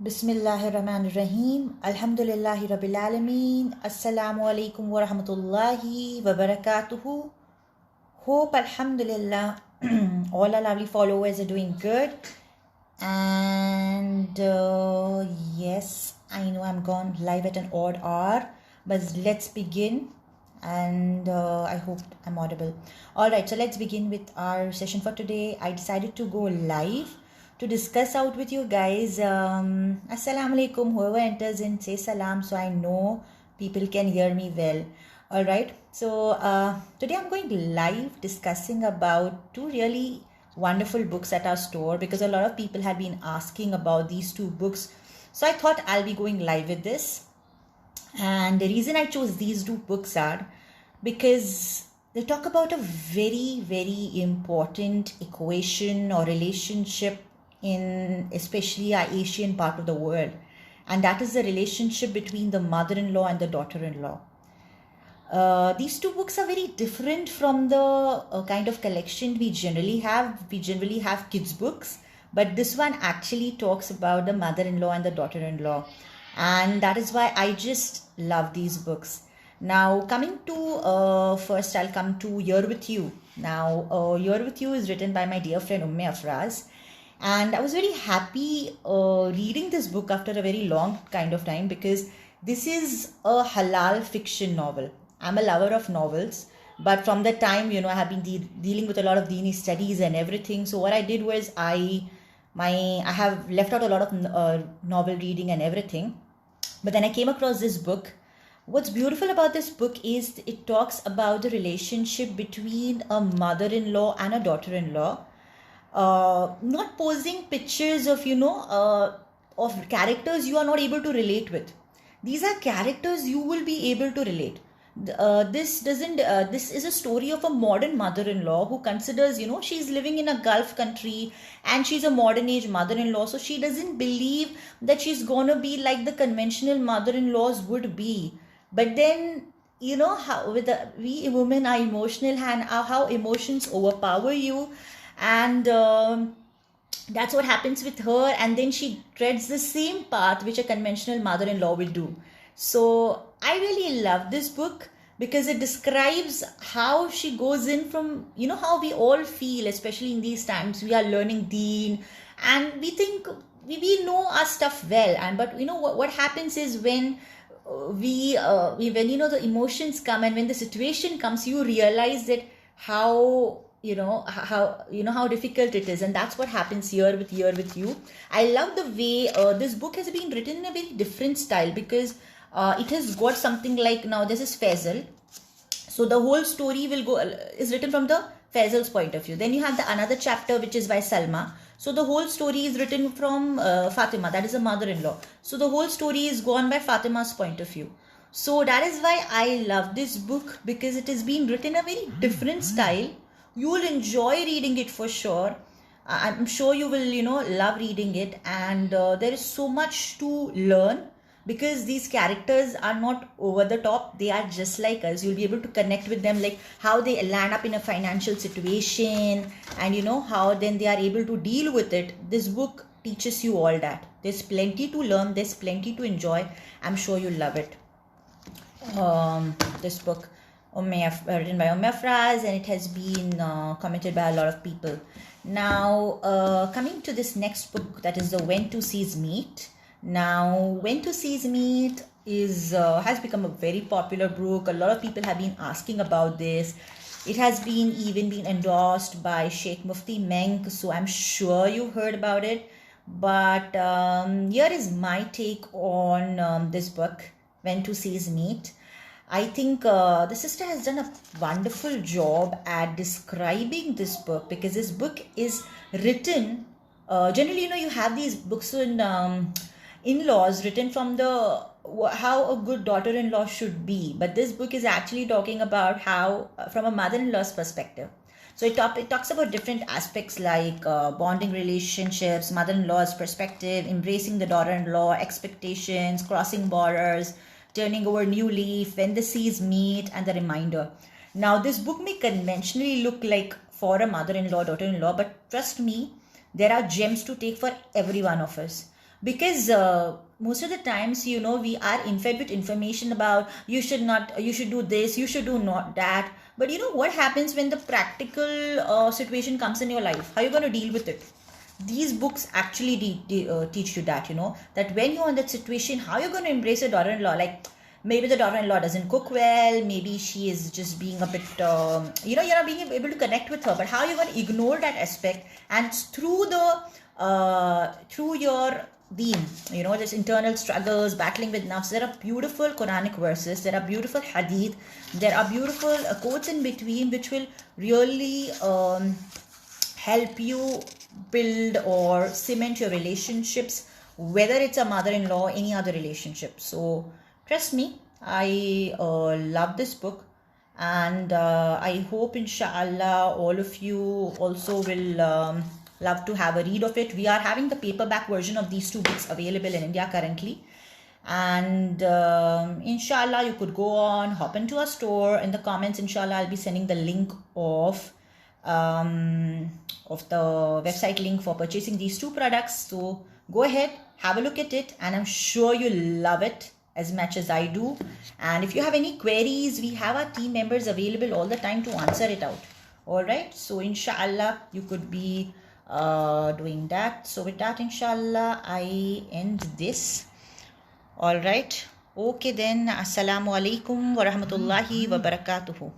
Bismillahirrahmanirrahim. Alhamdulillahi Rabbil Alameen. Assalamu alaikum wa rahmatullahi wa barakatuhu. Hope, Alhamdulillah, all our lovely followers are doing good. And yes, I know I'm gone live at an odd hour, but let's begin. And I hope I'm audible. All right, so let's begin with our session for today. I decided to go live to discuss out with you guys. Assalamu alaikum. Whoever enters in, say salam so I know people can hear me well. All right, so today I'm going live discussing about two really wonderful books at our store because a lot of people have been asking about these two books. So I thought I'll be going live with this. And the reason I chose these two books are because they talk about a very, very important equation or relationship in especially our Asian part of the world. And that is the relationship between the mother-in-law and the daughter-in-law. These two books are very different from the kind of collection we generally have. We generally have kids' books, but this one actually talks about the mother-in-law and the daughter-in-law. And that is why I just love these books. Now, coming to, first I'll come to Here With You. Now, Here With You is written by my dear friend Afraz. And I was very happy reading this book after a very long kind of time because this is a halal fiction novel. I'm a lover of novels, but from the time, I have been dealing with a lot of Dini studies and everything. So what I did was I have left out a lot of novel reading and everything. But then I came across this book. What's beautiful about this book is it talks about the relationship between a mother-in-law and a daughter-in-law. Not posing pictures of, of characters you are not able to relate with. These are characters you will be able to relate. This is a story of a modern mother-in-law who considers, she's living in a Gulf country and she's a modern age mother-in-law. So she doesn't believe that she's going to be like the conventional mother-in-laws would be. But then, how we women are emotional and how emotions overpower you. And that's what happens with her. And then she treads the same path which a conventional mother-in-law will do. So I really love this book because it describes how she goes in from, how we all feel, especially in these times. We are learning Deen and we think we know our stuff well. But what happens is when the emotions come and when the situation comes, you realize that how difficult it is. And that's what happens here with You. I love the way this book has been written in a very different style because it has got something like, now this is Faisal. So the whole story is written from the Faisal's point of view. Then you have another chapter which is by Salma. So the whole story is written from Fatima, that is a mother-in-law. So the whole story is gone by Fatima's point of view. So that is why I love this book because it has been written in a very different style. You will enjoy reading it for sure. I'm sure you will, love reading it. And there is so much to learn because these characters are not over the top. They are just like us. You'll be able to connect with them, like how they land up in a financial situation and, how then they are able to deal with it. This book teaches you all that. There's plenty to learn. There's plenty to enjoy. I'm sure you'll love it. This book. Written by Afraz, and it has been commented by a lot of people. Now, coming to this next book, that is the When Two Seas Meet. Now, When Two Seas Meet has become a very popular book. A lot of people have been asking about this. It has even been endorsed by Sheikh Mufti Menk, so I'm sure you've heard about it. But here is my take on this book, When Two Seas Meet. I think the sister has done a wonderful job at describing this book because this book is written, generally, you have these books in in-laws written from how a good daughter-in-law should be. But this book is actually talking about how, from a mother-in-law's perspective. So it talks about different aspects like bonding relationships, mother-in-law's perspective, embracing the daughter-in-law, expectations, crossing borders, turning over new leaf, when the seas meet, and the reminder. Now, this book may conventionally look like for a mother-in-law, daughter-in-law, but trust me, there are gems to take for every one of us. because most of the times, you know, we are infed with information about you should not, you should do this, you should do not that. But you know what happens when the practical situation comes in your life? How are you going to deal with it? These books actually teach you that, you know, that when you're in that situation, how you're going to embrace your daughter-in-law. Like, maybe the daughter-in-law doesn't cook well, maybe she is just being a bit you know, you're not being able to connect with her, but how you're going to ignore that aspect, and through the through your deen, you know, this internal struggles, battling with nafs, there are beautiful Quranic verses, there are beautiful hadith, there are beautiful quotes in between, which will really help you build or cement your relationships, whether it's a mother-in-law, any other relationship. So trust me, I love this book, and I hope inshallah all of you also will love to have a read of it. We are having the paperback version of these two books available in India currently, and inshallah you could go on, hop into a store. In the comments, inshallah, I'll be sending the link of the website link for purchasing these two products. So go ahead, have a look at it, and I'm sure you'll love it as much as I do. And if you have any queries, we have our team members available all the time to answer it out. All right, so inshallah you could be doing that. So with that, inshallah, I end this. All right, okay then. Assalamu alaikum wa rahmatullahi wa barakatuhu.